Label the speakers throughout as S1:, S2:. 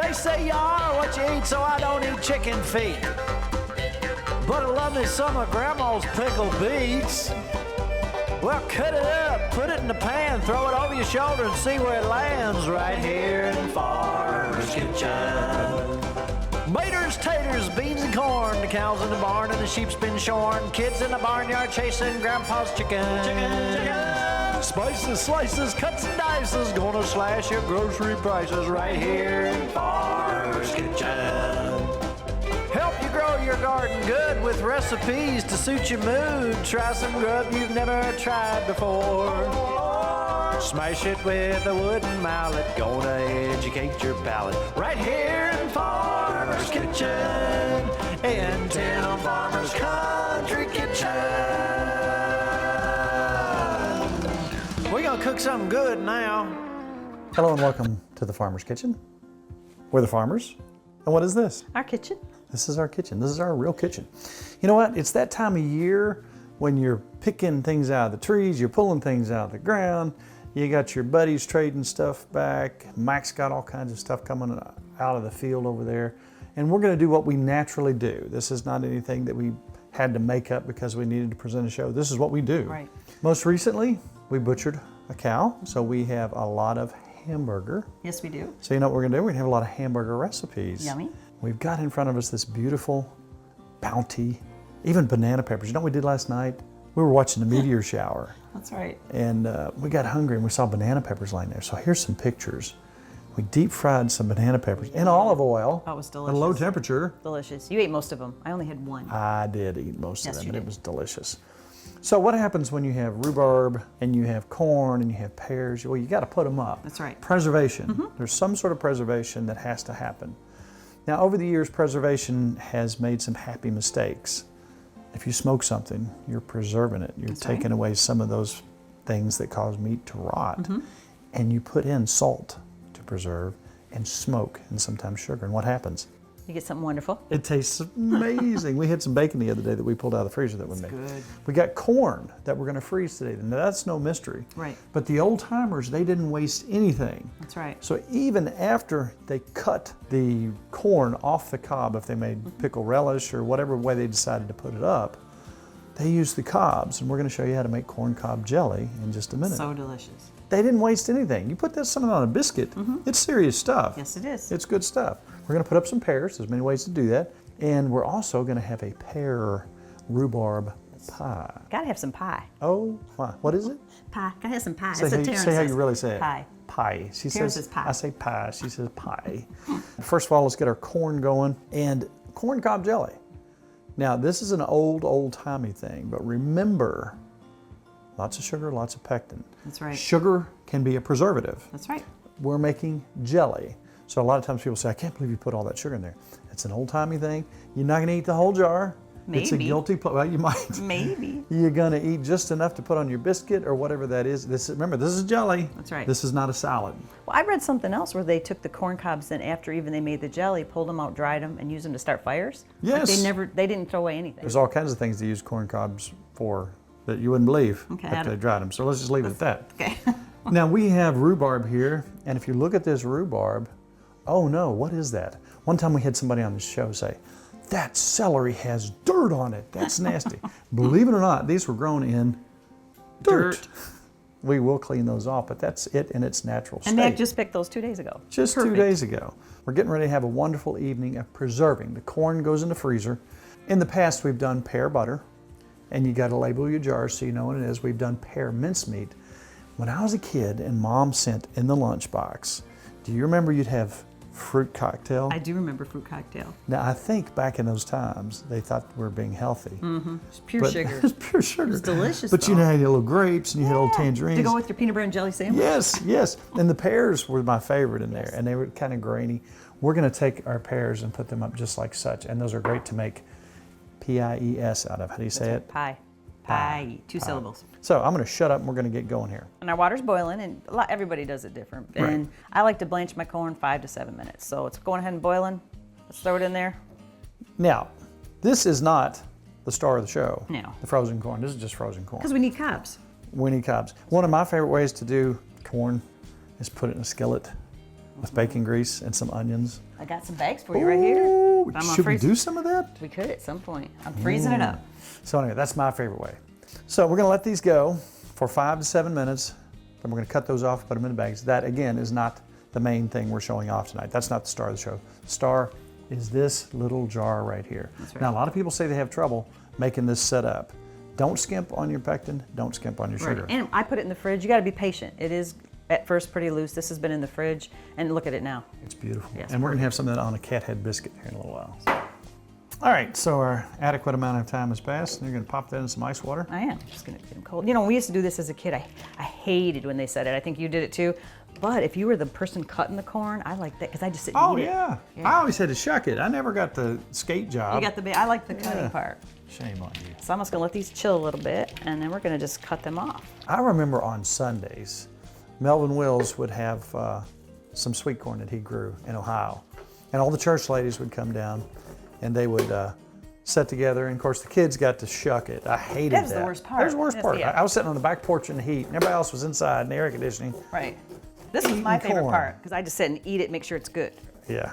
S1: They say you are what you eat, so I don't eat chicken feet. But I love me some of Grandma's pickled beets. Well, cut it up, put it in the pan, throw it over your shoulder and see where it lands right here in Farmer's Kitchen. Maters, taters, beans and corn, the cows in the barn and the sheep's been shorn, kids in the barnyard chasing Grandpa's chicken. Spices, slices, cuts and dices, gonna slash your grocery prices right here in Farmer's Kitchen. Help you grow your garden good with recipes to suit your mood. Try some grub you've never tried before. Smash it with a wooden mallet, gonna educate your palate. Right here in Farmer's Kitchen, in Tim Farmer's Country Kitchen. We're gonna cook something good now.
S2: Hello and welcome to the Farmer's Kitchen. We're the farmers. And what is this?
S3: Our kitchen.
S2: This is our kitchen. This is our real kitchen. You know what? It's that time of year when you're picking things out of the trees, you're pulling things out of the ground, you got your buddies trading stuff back. Mike's got all kinds of stuff coming out of the field over there. And we're gonna do what we naturally do. This is not anything that we had to make up because we needed to present a show. This is what we do.
S3: Right.
S2: Most recently, we butchered a cow, so we have a lot of hamburger.
S3: Yes, we do.
S2: So you know what we're gonna do? We're gonna have a lot of hamburger recipes.
S3: Yummy.
S2: We've got in front of us this beautiful bounty, even banana peppers. You know what we did last night? We were watching the meteor shower.
S3: That's right.
S2: And we got hungry and we saw banana peppers laying there. So here's some pictures. We deep fried some banana peppers in olive oil.
S3: That was
S2: At
S3: delicious.
S2: a low temperature.
S3: Delicious. You ate most of them. I only had one.
S2: I did eat most
S3: Yes,
S2: of them,
S3: you
S2: and it
S3: did.
S2: was delicious. So what happens when you have rhubarb and you have corn and you have pears? Well, you got to put them up.
S3: That's right.
S2: Preservation. There's some sort of preservation that has to happen. Now, over the years, preservation has made some happy mistakes. If you smoke something, you're preserving it. You're
S3: That's
S2: taking
S3: right.
S2: away some of those things that cause meat to rot. And you put in salt to preserve and smoke and sometimes sugar. And what happens?
S3: You get something wonderful.
S2: It tastes amazing. We had some bacon the other day that we pulled out of the freezer that we made.
S3: good.
S2: We got corn that we're going to freeze today. Now, that's no mystery.
S3: Right.
S2: But the old timers, they didn't waste anything.
S3: That's right.
S2: So even after they cut the corn off the cob, if they made pickle relish or whatever way they decided to put it up, they used the cobs. And we're going to show you how to make corn cob jelly in just a minute.
S3: So delicious.
S2: They didn't waste anything. You put this something on a biscuit, it's serious stuff.
S3: Yes, it is.
S2: It's good stuff. We're going to put up some pears. There's many ways to do that. And we're also going to have a pear rhubarb pie.
S3: Gotta have some pie.
S2: Oh, my. What is it?
S3: Pie. Gotta have some pie.
S2: Say, how you really say it.
S3: Pie.
S2: Pie. She
S3: Pears
S2: says
S3: is pie.
S2: I say pie. She says pie. First of all, let's get our corn going. And corn cob jelly. Now, this is an old-timey thing, but remember, lots of sugar, lots of pectin.
S3: That's right.
S2: Sugar can be a preservative.
S3: That's right.
S2: We're making jelly. So a lot of times people say, I can't believe you put all that sugar in there. It's an old-timey thing. You're not gonna eat the whole jar. It's a
S3: Maybe.
S2: guilty pleasure. Well, you might.
S3: Maybe.
S2: You're gonna eat just enough to put on your biscuit or whatever that is. Remember, this is jelly.
S3: That's right.
S2: This is not a salad.
S3: Well, I read something else where they took the corn cobs and after even they made the jelly, pulled them out, dried them, and used them to start fires. Like
S2: Yes.
S3: they didn't throw away anything.
S2: There's all kinds of things to use corn cobs for that you wouldn't believe
S3: Okay,
S2: after they dried them. So let's just leave it at that.
S3: Okay.
S2: Now we have rhubarb here, and if you look at this rhubarb, oh no, what is that? One time we had somebody on the show say, that celery has dirt on it. That's nasty. Believe it or not, these were grown in dirt. We will clean those off, but that's it in its natural state.
S3: And Mac just picked those 2 days ago.
S2: Just
S3: Perfect.
S2: 2 days ago. We're getting ready to have a wonderful evening of preserving. The corn goes in the freezer. In the past, we've done pear butter, and you got to label your jars so you know what it is. We've done pear mincemeat. When I was a kid and Mom sent in the lunchbox, do you remember you'd have fruit cocktail?
S3: I do remember fruit cocktail.
S2: Now, I think back in those times, they thought we were being healthy.
S3: It's pure
S2: But
S3: sugar.
S2: It's pure sugar.
S3: It's delicious,
S2: But you
S3: though.
S2: know, you had little grapes and you had little tangerines.
S3: To go with your peanut butter and jelly sandwich.
S2: Yes, yes. And the pears were my favorite in there, and they were kind of grainy. We're going to take our pears and put them up just like such, and those are great to make P-I-E-S out of. How do you say it?
S3: Pie. Pie. Two syllables.
S2: So I'm going to shut up and we're going to get going here.
S3: And our water's boiling, and everybody does it different.
S2: Right.
S3: And I like to blanch my corn 5 to 7 minutes. So it's going ahead and boiling. Let's throw it in there.
S2: Now, this is not the star of the show.
S3: No.
S2: The frozen corn. This is just frozen corn.
S3: Because we need cobs.
S2: We need cobs. One of my favorite ways to do corn is put it in a skillet with bacon grease and some onions.
S3: I got some bags for you right here.
S2: Ooh,
S3: I'm gonna
S2: should we
S3: freeze-
S2: do some of that?
S3: We could at some point. I'm freezing it up.
S2: So anyway, that's my favorite way. So we're gonna let these go for 5 to 7 minutes. Then we're gonna cut those off, put them in the bags. That again is not the main thing we're showing off tonight. That's not the star of the show. The star is this little jar right here.
S3: That's right.
S2: Now a lot of people say they have trouble making this set up. Don't skimp on your pectin, don't skimp on your sugar.
S3: And I put it in the fridge. You gotta be patient. It is at first pretty loose. This has been in the fridge, and look at it now.
S2: It's beautiful.
S3: Yes,
S2: and we're gonna have some of that on a cat head biscuit here in a little while. All right, so our adequate amount of time has passed, and you're gonna pop that in some ice water.
S3: I am just gonna get them cold. You know, we used to do this as a kid. I hated when they said it. I think you did it too. But if you were the person cutting the corn, I like that because I just sit and
S2: Oh
S3: eat it.
S2: yeah.
S3: Yeah.
S2: I always had to shuck it. I never got the skate job.
S3: You got I like the cutting
S2: Yeah.
S3: part.
S2: Shame on you.
S3: So I'm just gonna let these chill a little bit, and then we're gonna just cut them off.
S2: I remember on Sundays, Melvin Wills would have some sweet corn that he grew in Ohio. And all the church ladies would come down and they would sit together. And of course, the kids got to shuck it. I hated that.
S3: That was the worst part.
S2: That was the worst
S3: That's-
S2: part.
S3: yeah.
S2: I was sitting on the back porch in the heat, and everybody else was inside in the air conditioning.
S3: Right. This was my
S2: Eating
S3: favorite
S2: corn.
S3: part because I just sit and eat it, make sure it's good.
S2: Yeah.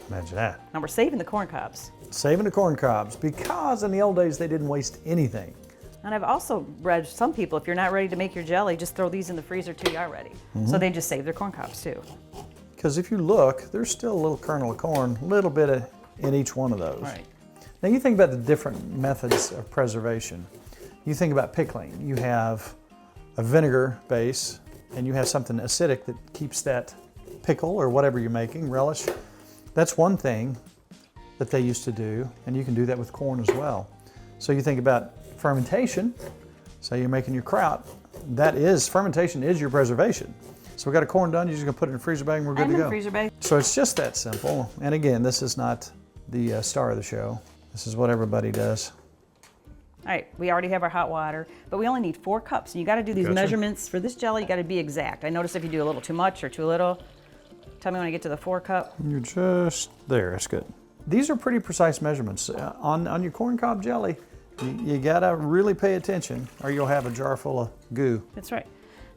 S2: Imagine that.
S3: Now we're saving the corn cobs.
S2: Saving the corn cobs because in the old days they didn't waste anything.
S3: And I've also read some people, if you're not ready to make your jelly, just throw these in the freezer till you are ready. So they just save their corn cobs too.
S2: Because if you look, there's still a little kernel of corn, a little bit in each one of those.
S3: Right.
S2: Now you think about the different methods of preservation. You think about pickling. You have a vinegar base and you have something acidic that keeps that pickle or whatever you're making, relish. That's one thing that they used to do, and you can do that with corn as well. So you think about fermentation. So you're making your kraut. Fermentation is your preservation. So we got a corn done, you're just gonna put it in a freezer bag and we're good
S3: I'm
S2: to
S3: in
S2: go.
S3: the freezer bag.
S2: So it's just that simple. And again, this is not the star of the show. This is what everybody does.
S3: All right, we already have our hot water, but we only need 4 cups. And you gotta do these
S2: Gotcha.
S3: measurements for this jelly, you gotta be exact. I notice if you do a little too much or too little, tell me when I get to the 4 cup.
S2: You're just there, that's good. These are pretty precise measurements. On your corn cob jelly, you gotta really pay attention or you'll have a jar full of goo.
S3: That's right.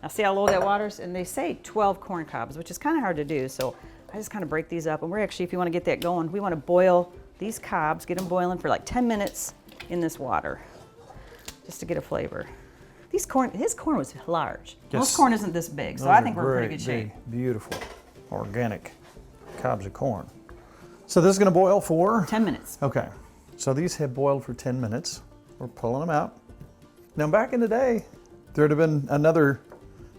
S3: Now see how low that water's? And they say 12 corn cobs, which is kind of hard to do. So I just kind of break these up. And we're actually, if you want to get that going, we want to boil these cobs, get them boiling for like 10 minutes in this water, just to get a flavor. His corn was large.
S2: Yes.
S3: Most corn isn't this big, so
S2: Those
S3: I
S2: are
S3: think we're in pretty
S2: great,
S3: good shape.
S2: big, beautiful, organic cobs of corn. So this is gonna boil for?
S3: 10 minutes.
S2: Okay, so these have boiled for 10 minutes. We're pulling them out. Now back in the day, there'd have been another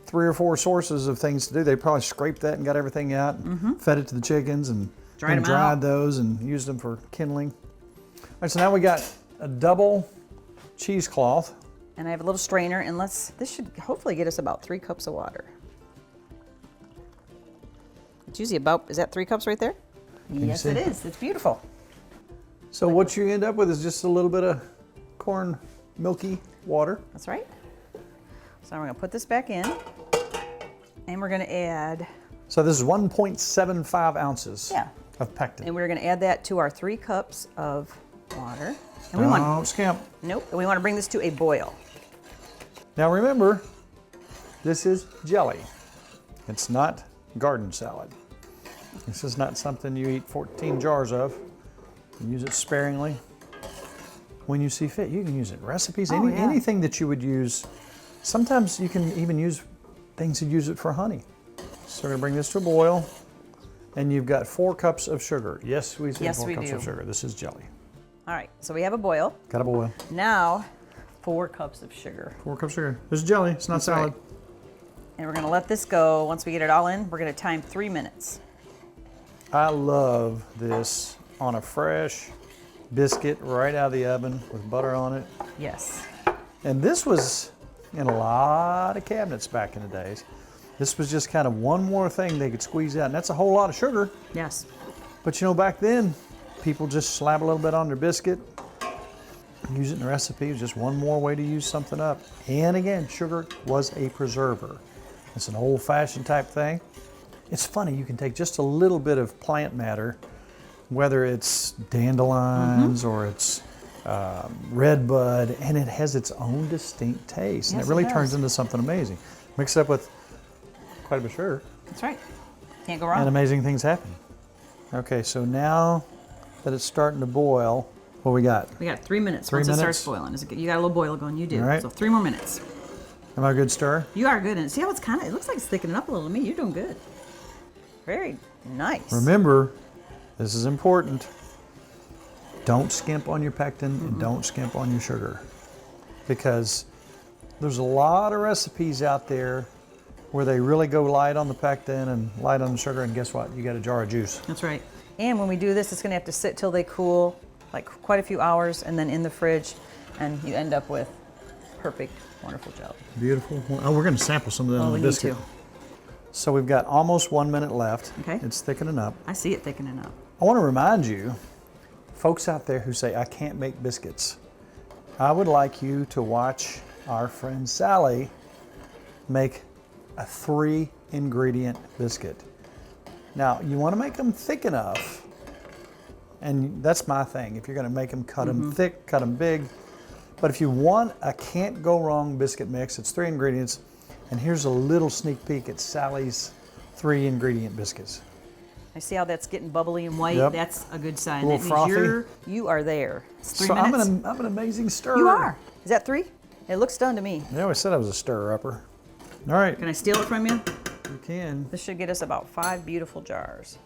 S2: 3 or 4 sources of things to do. They probably scraped that and got everything out and fed it to the chickens and
S3: Dried 'em
S2: dried
S3: out.
S2: those and used them for kindling. All right, so now we got a double cheesecloth.
S3: And I have a little strainer, and this should hopefully get us about 3 cups of water. It's usually about, is that 3 cups right there? Yes,
S2: see?
S3: it is. It's beautiful.
S2: So what you end up with is just a little bit of corn milky water.
S3: That's right. So we're gonna put this back in, and we're gonna add,
S2: So this is 1.75 ounces
S3: Yeah.
S2: of pectin.
S3: and we're gonna add that to our 3 cups of water. And we want,
S2: Don't skimp.
S3: nope, and we wanna bring this to a boil.
S2: Now remember, this is jelly. It's not garden salad. This is not something you eat 14 jars of. You use it sparingly when you see fit. You can use it in recipes,
S3: Oh, yeah.
S2: anything that you would use. Sometimes you can even use things that use it for honey. So we're gonna bring this to a boil, and you've got 4 cups of sugar. Yes, we said
S3: Yes,
S2: 4
S3: we
S2: cups
S3: do.
S2: of sugar. This is jelly.
S3: All right, so we have a boil.
S2: Got a boil.
S3: Now, 4 cups of sugar.
S2: 4 cups of sugar. This is jelly. It's not
S3: That's
S2: salad.
S3: right. And we're gonna let this go. Once we get it all in, we're gonna time 3 minutes.
S2: I love this on a fresh biscuit right out of the oven with butter on it.
S3: Yes.
S2: And this was in a lot of cabinets back in the days. This was just kind of one more thing they could squeeze out. And that's a whole lot of sugar.
S3: Yes.
S2: But you know, back then, people just slap a little bit on their biscuit, use it in a recipe. It was just one more way to use something up. And again, sugar was a preserver. It's an old-fashioned type thing. It's funny, you can take just a little bit of plant matter, whether it's dandelions or it's red bud, and it has its own distinct taste. And
S3: Yes,
S2: it really
S3: it
S2: turns
S3: does.
S2: into something amazing. Mix it up with quite a bit of sugar.
S3: That's right. Can't go wrong.
S2: And amazing things happen. Okay, so now that it's starting to boil, what we got?
S3: We got 3 minutes.
S2: 3
S3: Once
S2: minutes?
S3: it starts boiling, you got a little boil going. You do.
S2: All right.
S3: So 3 more minutes.
S2: Am I a good stir?
S3: You are good. And see how it's kind of, it looks like it's thickening up a little to me. You're doing good. Very nice.
S2: Remember, this is important. Don't skimp on your pectin and don't skimp on your sugar, because there's a lot of recipes out there where they really go light on the pectin and light on the sugar, and guess what? You got a jar of juice.
S3: That's right. And when we do this, it's going to have to sit till they cool, like quite a few hours, and then in the fridge, and you end up with perfect, wonderful jelly.
S2: Beautiful. Oh, we're going to sample some of that on the
S3: We need
S2: biscuit.
S3: to.
S2: So we've got almost 1 minute left.
S3: Okay.
S2: It's thickening up.
S3: I see it thickening up.
S2: I want to remind you, folks out there who say, I can't make biscuits, I would like you to watch our friend Sally make a 3-ingredient biscuit. Now, you want to make them thick enough, and that's my thing. If you're going to make them, cut them thick, cut them big. But if you want a can't go wrong biscuit mix, it's 3 ingredients. And here's a little sneak peek at Sally's 3-ingredient biscuits.
S3: I see how that's getting bubbly and white.
S2: Yep.
S3: That's a good sign.
S2: A little
S3: That means
S2: frothy.
S3: you are there. It's 3
S2: So
S3: minutes.
S2: I'm an amazing stirrer.
S3: You are. Is that 3? It looks done to me.
S2: They always said I was a stirrer-upper. All right,
S3: Can I steal it from you?
S2: you can.
S3: This should get us about 5 beautiful jars.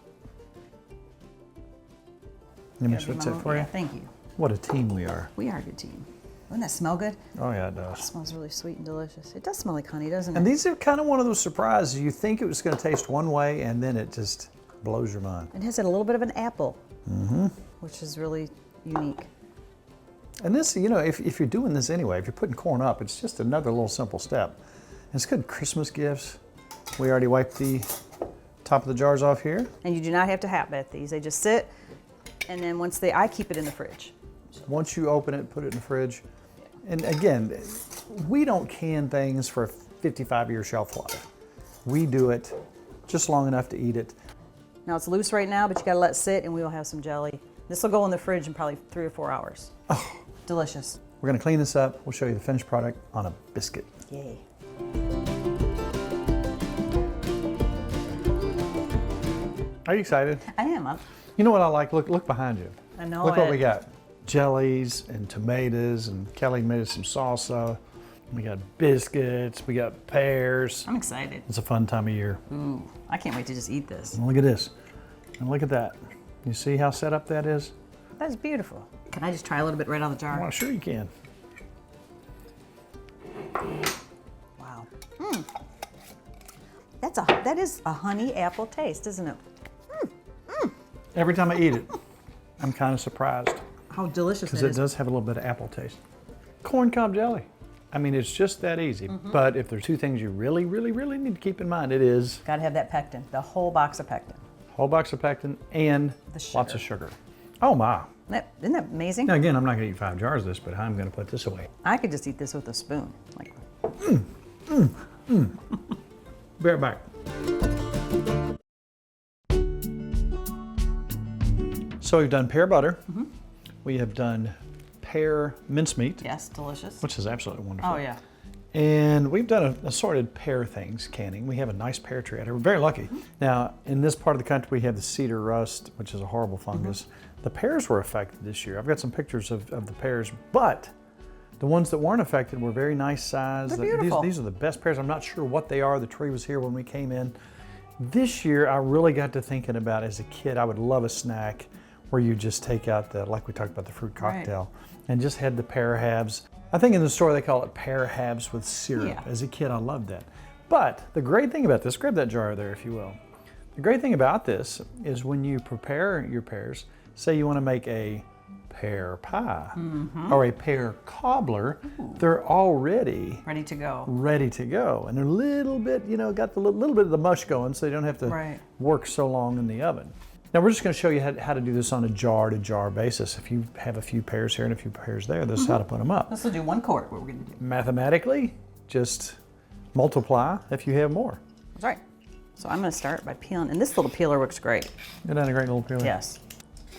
S2: Let me
S3: Gotta be
S2: switch
S3: my
S2: that for
S3: yeah,
S2: you.
S3: Thank you.
S2: What a team we are.
S3: We are a good team. Doesn't that smell good?
S2: Oh yeah, it
S3: It
S2: does.
S3: smells really sweet and delicious. It does smell like honey, doesn't
S2: And
S3: it?
S2: these are kind of one of those surprises. You think it was going to taste one way, and then it just blows your mind.
S3: It has a little bit of an apple, which is really unique.
S2: And this, you know, if you're doing this anyway, if you're putting corn up, it's just another little simple step. And it's good Christmas gifts. We already wiped the top of the jars off here.
S3: And you do not have to hot bat these. They just sit, and then once I keep it in the fridge.
S2: Once you open it, put it in the fridge. And again, we don't can things for a 55-year shelf life. We do it just long enough to eat it.
S3: Now it's loose right now, but you gotta let it sit, and we will have some jelly. This will go in the fridge in probably 3 or 4 hours. Oh, delicious.
S2: We're gonna clean this up. We'll show you the finished product on a biscuit.
S3: Yay.
S2: Are you excited?
S3: I am.
S2: You know what I like? Look behind you.
S3: I know
S2: Look what
S3: it.
S2: we got. Jellies and tomatoes, and Kelly made us some salsa. We got biscuits, we got pears.
S3: I'm excited.
S2: It's a fun time of year.
S3: Ooh, I can't wait to just eat this.
S2: And look at this. And look at that. You see how set up that is?
S3: That's beautiful. Can I just try a little bit right out of the jar?
S2: Well, sure you can.
S3: Wow. That is a honey apple taste, isn't it?
S2: Every time I eat it, I'm kind of surprised
S3: How delicious
S2: because
S3: it
S2: it
S3: is.
S2: does have a little bit of apple taste. Corn cob jelly. I mean, it's just that easy. But if there are 2 things you really, really, really need to keep in mind, it is
S3: Gotta have that pectin, the whole box of pectin.
S2: whole box of pectin and
S3: The
S2: lots of sugar. Oh my.
S3: Isn't that amazing?
S2: Now again, I'm not gonna eat 5 jars of this, but I'm gonna put this away.
S3: I could just eat this with a spoon. Like,
S2: Be right back. So we've done pear butter. We have done pear mincemeat,
S3: yes, delicious.
S2: which is absolutely wonderful.
S3: Oh yeah.
S2: And we've done assorted pear things, canning. We have a nice pear tree out here. We're very lucky. Now, in this part of the country, we have the cedar rust, which is a horrible fungus. The pears were affected this year. I've got some pictures of the pears, but the ones that weren't affected were very nice size.
S3: They're beautiful.
S2: These are the best pears. I'm not sure what they are. The tree was here when we came in. This year, I really got to thinking about, as a kid, I would love a snack where you just take out like we talked about, the fruit cocktail, and just had the pear halves. I think in the store they call it pear halves with syrup.
S3: Yeah.
S2: As a kid, I loved that. But the great thing about this, grab that jar there if you will. The great thing about this is when you prepare your pears, say you want to make a pear pie or a pear cobbler, they're already
S3: Ready to go.
S2: ready to go. And they're a little bit, you know, got the little bit of the mush going, so you don't have to
S3: Right.
S2: work so long in the oven. Now we're just going to show you how to do this on a jar-to-jar basis. If you have a few pears here and a few pears there, this is how to put them up.
S3: This will do 1 quart, what we're gonna do.
S2: Mathematically, just multiply if you have more.
S3: That's right. So I'm gonna start by peeling, and this little peeler works great.
S2: Isn't that a great little peeler?
S3: Yes.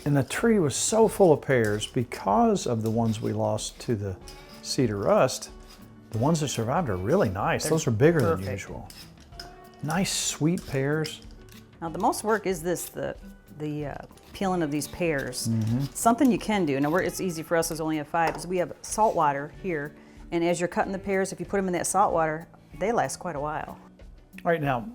S2: And the tree was so full of pears because of the ones we lost to the cedar rust. The ones that survived are really nice. Those are bigger than
S3: perfect.
S2: usual. Nice sweet pears.
S3: Now the most work is this, the peeling of these pears. Something you can do, now it's easy for us because we only have 5, is we have salt water here, and as you're cutting the pears, if you put them in that salt water, they last quite a while.
S2: All right, now,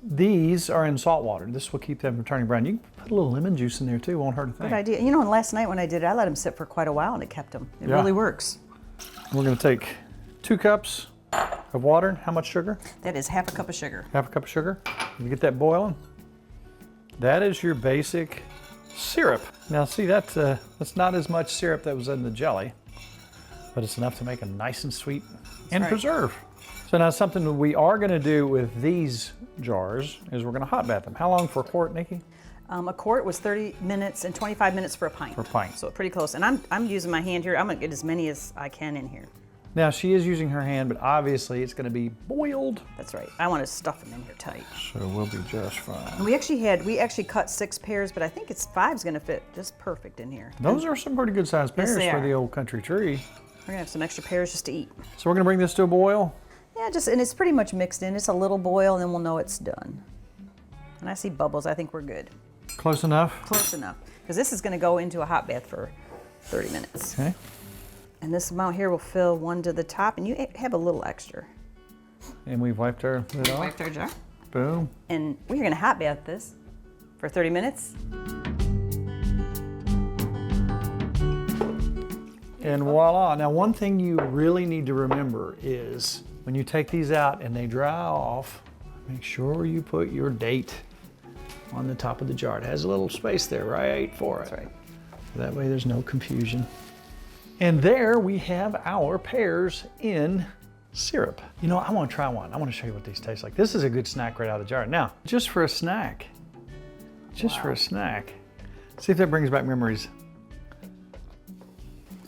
S2: these are in salt water. This will keep them from turning brown. You can put a little lemon juice in there too, won't hurt a thing.
S3: Good idea. You know, and last night when I did it, I let them sit for quite a while and it kept them. It really works.
S2: We're gonna take 2 cups of water. How much sugar?
S3: That is half a cup of sugar.
S2: Half a cup of sugar. You get that boiling. That is your basic syrup. Now see, that's not as much syrup that was in the jelly, but it's enough to make them nice and sweet and preserve. So now something that we are gonna do with these jars is we're gonna hot bath them. How long for a quart, Nikki?
S3: A quart was 30 minutes and 25 minutes for a pint.
S2: For a pint.
S3: So pretty close. And I'm using my hand here. I'm gonna get as many as I can in here.
S2: Now she is using her hand, but obviously it's gonna be boiled.
S3: That's right. I wanna stuff them in here tight.
S2: So we'll be just fine.
S3: And we actually cut 6 pears, but I think 5's gonna fit just perfect in here.
S2: Those are some pretty good sized pears for the old country tree.
S3: We're gonna have some extra pears just to eat.
S2: So we're gonna bring this to a boil.
S3: Yeah, and it's pretty much mixed in. It's a little boil and then we'll know it's done. And I see bubbles, I think we're good.
S2: Close enough?
S3: Close enough. Because this is gonna go into a hot bath for 30 minutes.
S2: Okay.
S3: And this amount here will fill one to the top, and you have a little extra.
S2: And we've wiped our lid off.
S3: Wiped our jar.
S2: Boom.
S3: And we're gonna hot bath this for 30 minutes.
S2: And voila. Now one thing you really need to remember is when you take these out and they dry off, make sure you put your date on the top of the jar. It has a little space there, right, for it.
S3: That's right.
S2: That way there's no confusion. And there we have our pears in syrup. You know, I want to try one. I want to show you what these taste like. This is a good snack right out of the jar. Now, just for a snack. Just for a snack. See if that brings back memories.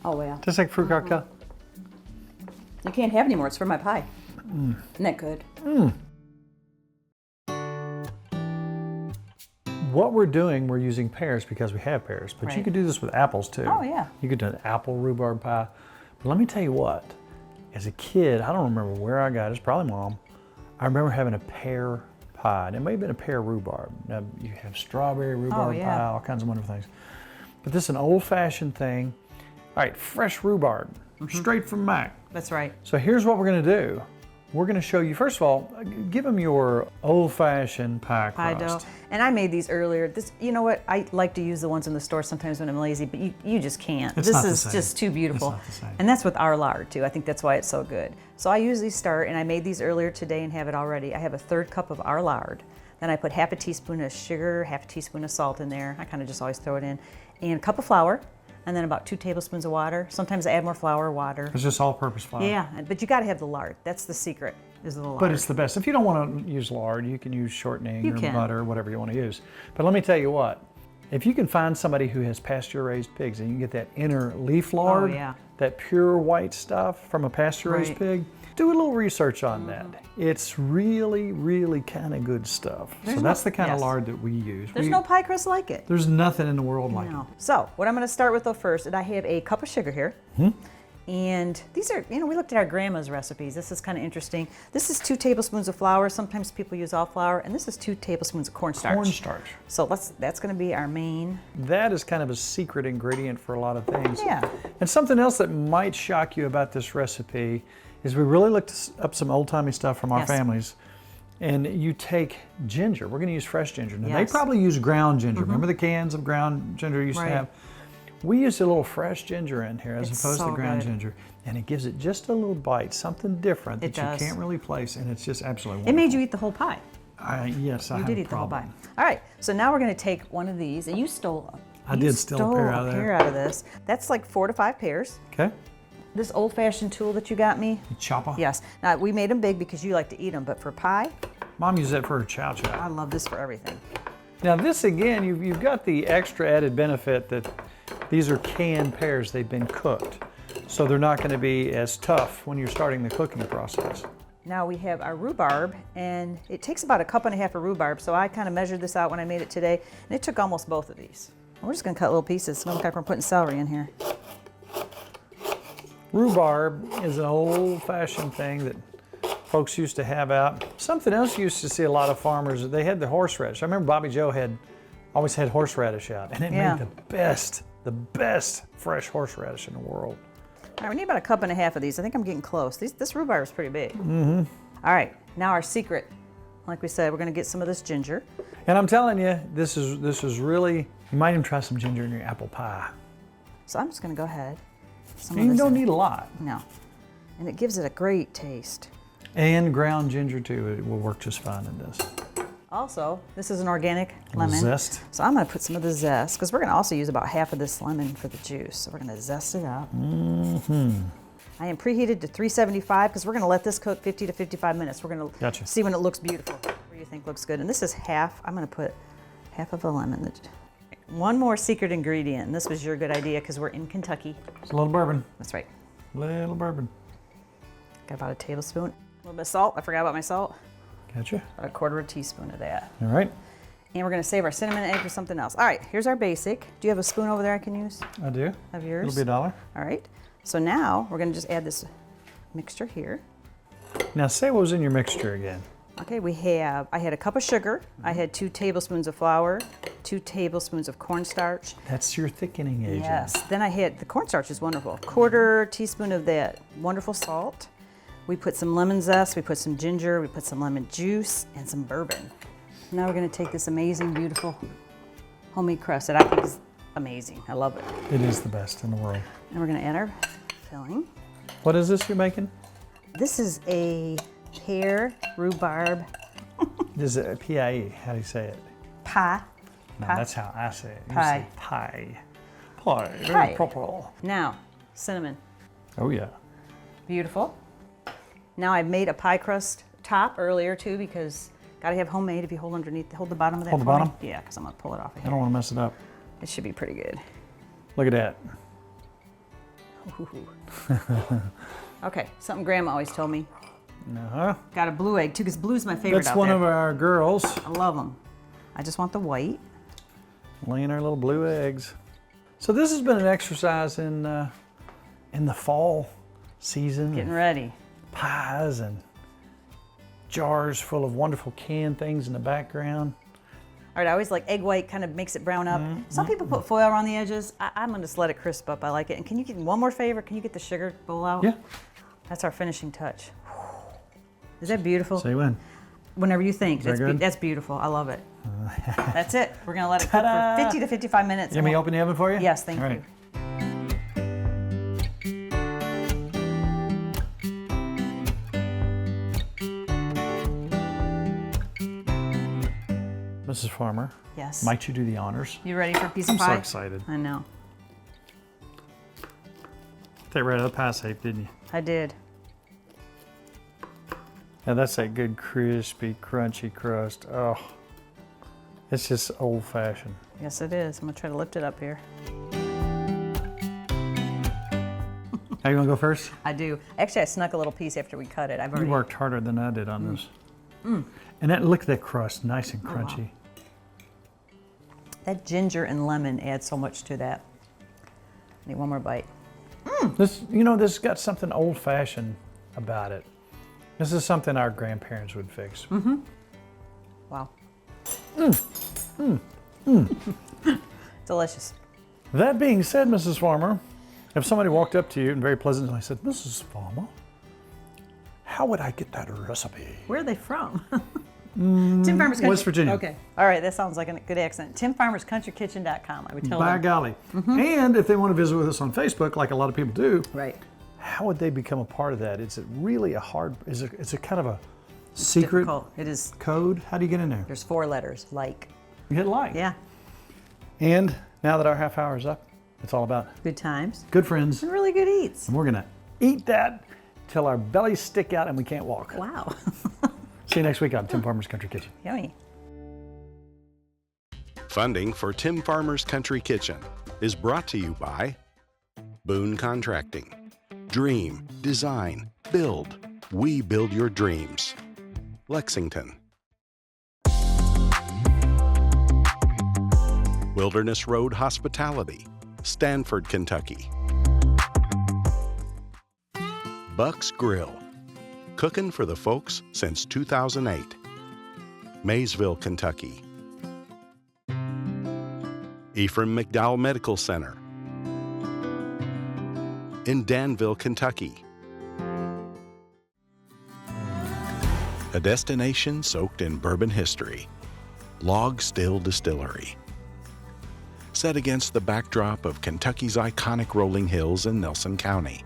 S3: Oh, yeah.
S2: Tastes like fruit cocktail.
S3: You can't have any more. It's for my pie. Isn't that good?
S2: What we're doing, we're using pears because we have pears, but you could do this with apples too.
S3: Oh, yeah.
S2: You could do an apple rhubarb pie. But let me tell you what, as a kid, I don't remember where I got it, it's probably Mom. I remember having a pear pie, and it may have been a pear rhubarb. Now, you have strawberry rhubarb pie, all kinds of wonderful things. But this is an old-fashioned thing. All right, fresh rhubarb, straight from Mac.
S3: That's right.
S2: So here's what we're gonna do. We're gonna show you, first of all, give them your old-fashioned pie crust.
S3: Pie dough. And I made these earlier. You know what? I like to use the ones in the store sometimes when I'm lazy, but you just can't.
S2: It's
S3: this
S2: not the
S3: is
S2: same.
S3: just too beautiful.
S2: It's not the same.
S3: And that's with our lard too. I think that's why it's so good. So I usually start, and I made these earlier today and have it already. I have a 1/3 cup of our lard. Then I put half a teaspoon of sugar, half a teaspoon of salt in there. I kind of just always throw it in. And a cup of flour, and then about 2 tablespoons of water. Sometimes I add more flour or water.
S2: It's just all-purpose flour.
S3: Yeah, but you gotta have the lard. That's the secret, is the lard.
S2: But it's the best. If you don't want to use lard, you can use shortening or
S3: can.
S2: butter, whatever you want to use. But let me tell you what, if you can find somebody who has pasture-raised pigs and you can get that inner leaf lard, that pure white stuff from a pasture-raised pig, do a little research on that. It's really, really kind of good stuff. So that's the kind of lard that we use.
S3: There's no pie crust like it.
S2: There's nothing in the world like it.
S3: So what I'm going to start with though first, and I have a cup of sugar here. And these are, we looked at our grandma's recipes. This is kind of interesting. This is 2 tablespoons of flour. Sometimes people use all flour. And this is 2 tablespoons of cornstarch.
S2: Cornstarch.
S3: So that's going to be our main.
S2: That is kind of a secret ingredient for a lot of things.
S3: Yeah.
S2: And something else that might shock you about this recipe is we really looked up some old-timey stuff from our families. And you take ginger. We're going to use fresh ginger. Now, they probably use ground ginger. Remember the cans of ground ginger you used to have? We used a little fresh ginger in here as opposed to ground ginger. And it gives it just a little bite, something different that you can't really place. And it's just absolutely wonderful.
S3: It made you eat the whole pie.
S2: Yes, I have
S3: You did eat the whole pie. All right, so now we're going to take one of these. And you stole
S2: I did steal a pear out of there.
S3: out of this. That's like 4 to 5 pears.
S2: Okay.
S3: This old-fashioned tool that you got me.
S2: Chopper?
S3: Yes. Now, we made them big because you like to eat them, but for pie,
S2: Mom used that for her chow chow.
S3: I love this for everything.
S2: Now this again, you've got the extra added benefit that these are canned pears. They've been cooked. So they're not going to be as tough when you're starting the cooking process.
S3: Now we have our rhubarb, and it takes about 1.5 cups of rhubarb, so I kind of measured this out when I made it today, and it took almost both of these. And we're just going to cut little pieces. It's like we're putting celery in here.
S2: Rhubarb is an old-fashioned thing that folks used to have out. Something else you used to see a lot of farmers, they had the horseradish. I remember Bobby Joe always had horseradish out, and it made the best fresh horseradish in the world.
S3: All right, we need about 1.5 cups of these. I think I'm getting close. This rhubarb is pretty big. Mm-hmm. All right, now our secret. Like we said, we're gonna get some of this ginger.
S2: And I'm telling you, this is really, you might even try some ginger in your apple pie.
S3: So I'm just gonna go ahead.
S2: You don't need a lot.
S3: No. And it gives it a great taste.
S2: And ground ginger too, it will work just fine in this.
S3: Also, this is an organic lemon.
S2: Zest.
S3: So I'm gonna put some of the zest, because we're gonna also use about half of this lemon for the juice. So we're gonna zest it up. Mm-hmm. I am preheated to 375 because we're gonna let this cook 50 to 55 minutes. We're gonna see when it looks beautiful. What do you think looks good? And this is half, I'm gonna put half of a lemon. One more secret ingredient, and this was your good idea because we're in Kentucky.
S2: It's a little bourbon.
S3: That's right.
S2: Little bourbon.
S3: Got about a tablespoon. A little bit of salt. I forgot about my salt.
S2: Gotcha.
S3: About 1/4 teaspoon of that.
S2: All right.
S3: And we're gonna save our cinnamon egg for something else. All right, here's our basic. Do you have a spoon over there I can use?
S2: I do.
S3: Of yours?
S2: It'll be $1.
S3: All right. So now we're gonna just add this mixture here.
S2: Now say what was in your mixture again.
S3: Okay, I had a cup of sugar. I had 2 tablespoons of flour, 2 tablespoons of cornstarch.
S2: That's your thickening agent.
S3: Yes. Then I had, the cornstarch is wonderful. 1/4 teaspoon of that wonderful salt. We put some lemon zest, we put some ginger, we put some lemon juice, and some bourbon. Now we're gonna take this amazing, beautiful homemade crust that I think is amazing. I love it.
S2: It is the best in the world.
S3: And we're gonna add our filling.
S2: What is this you're making?
S3: This is a pear rhubarb
S2: This is a P-I-E. How do you say it?
S3: pie.
S2: No,
S3: Pie.
S2: that's how I say it. You
S3: Pie.
S2: say pie. Pie. Very
S3: Pie.
S2: proper.
S3: Now, cinnamon.
S2: Oh yeah.
S3: Beautiful. Now I've made a pie crust top earlier too because gotta have homemade. If you hold the bottom of that.
S2: Hold the
S3: for me.
S2: bottom?
S3: Yeah, because I'm gonna pull it off of
S2: I
S3: here.
S2: don't want to mess it up.
S3: It should be pretty good.
S2: Look at that.
S3: Okay, something Grandma always told me.
S2: Uh-huh.
S3: Got a blue egg too, because blue's my favorite.
S2: That's one of our girls.
S3: I love them. I just want the white.
S2: Laying our little blue eggs. So this has been an exercise in the fall season.
S3: Getting ready.
S2: Pies and jars full of wonderful canned things in the background.
S3: All right, I always like egg white, kind of makes it brown up. Some people put foil around the edges. I'm gonna just let it crisp up. I like it. And can you get one more favor? Can you get the sugar bowl out?
S2: Yeah.
S3: That's our finishing touch. Is that beautiful?
S2: Say when.
S3: Whenever you think.
S2: Is that good?
S3: That's beautiful. I love it. That's it. We're gonna let it cook for 50 to 55 minutes.
S2: You want me to open the oven for you?
S3: Yes, thank
S2: All
S3: you.
S2: right. Mrs. Farmer,
S3: Yes.
S2: might you do the honors?
S3: You ready for a piece
S2: I'm
S3: of pie?
S2: so excited.
S3: I know.
S2: Take right out of the pie safe, didn't you?
S3: I did.
S2: Now that's that good crispy, crunchy crust. Oh, it's just old fashioned.
S3: Yes, it is. I'm gonna try to lift it up here.
S2: How you want to go first?
S3: I do. Actually, I snuck a little piece after we cut it. I've
S2: You
S3: already.
S2: worked harder than I did on this. And look at that crust, nice and crunchy.
S3: That ginger and lemon add so much to that. Need one more bite.
S2: This, you know, this has got something old fashioned about it. This is something our grandparents would fix.
S3: Wow. Delicious.
S2: That being said, Mrs. Farmer, if somebody walked up to you and very pleasantly said, Mrs. Farmer, how would I get that recipe?
S3: Where are they from? Tim Farmer's Country.
S2: West Virginia.
S3: Okay. All right, that sounds like a good accent. TimFarmersCountryKitchen.com. I would tell
S2: By
S3: them.
S2: golly. And if they want to visit with us on Facebook, like a lot of people do,
S3: Right.
S2: how would they become a part of that? Is it really is it kind of a secret
S3: Difficult. It is.
S2: code? How do you get in there?
S3: There's 4 letters. Like.
S2: You hit like.
S3: Yeah.
S2: And now that our half hour is up, it's all about
S3: Good times.
S2: good friends.
S3: And really good eats.
S2: And we're going to eat that till our bellies stick out and we can't walk.
S3: Wow.
S2: See you next week on Tim Farmer's Country Kitchen.
S3: Yummy.
S4: Funding for Tim Farmer's Country Kitchen is brought to you by Boone Contracting. Dream, design, build. We build your dreams. Lexington. Wilderness Road Hospitality, Stanford, Kentucky. Buck's Grill. cooking for the folks since 2008. Maysville, Kentucky. Ephraim McDowell Medical Center in Danville, Kentucky. A destination soaked in bourbon history, Log Still Distillery. Set against the backdrop of Kentucky's iconic rolling hills in Nelson County.